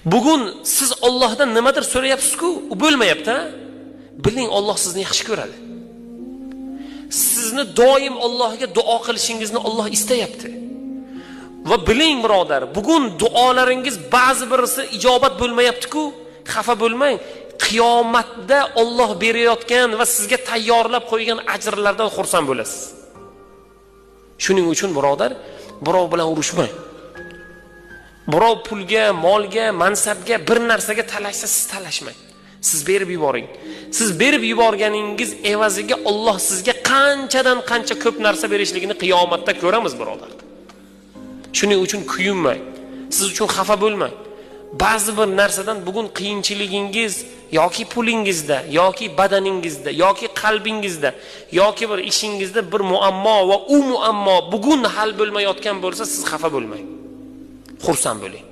Bugun siz Allohdan nimadir so'rayapsiz-ku, u bo'lmayapti. Biling, Alloh sizni yaxshi ko'radi. Sizni doim Allohga duo qilishingizni Alloh istayapti. Va biling birodar, bugun duolaringiz ba'zi birisi ijobat bo'lmayapti-ku, xafa bo'lmang. Qiyomatda Alloh berayotgan va sizga tayyorlab qo'ygan ajrlardan xursand bo'lasiz. Shuning uchun birodar, birov bilan urushmang. Birov pulga, molga, mansabga, bir narsaga talashsa siz talashmang. Siz berib yuboring. Siz berib yuborganingiz evaziga Alloh sizga qanchadan qancha ko'p narsa berishligini qiyomatda ko'ramiz birodar. Shuning uchun kuyinmang. Siz uchun xafa bo'lmang. Ba'zi bir narsadan bugun qiyinchiligingiz yoki pulingizda, yoki badaningizda, yoki qalbingizda, yoki bir ishingizda bir muammo va u muammo bugun hal bo'lmayotgan bo'lsa, siz xafa bo'lmang. Xursand bo'ling.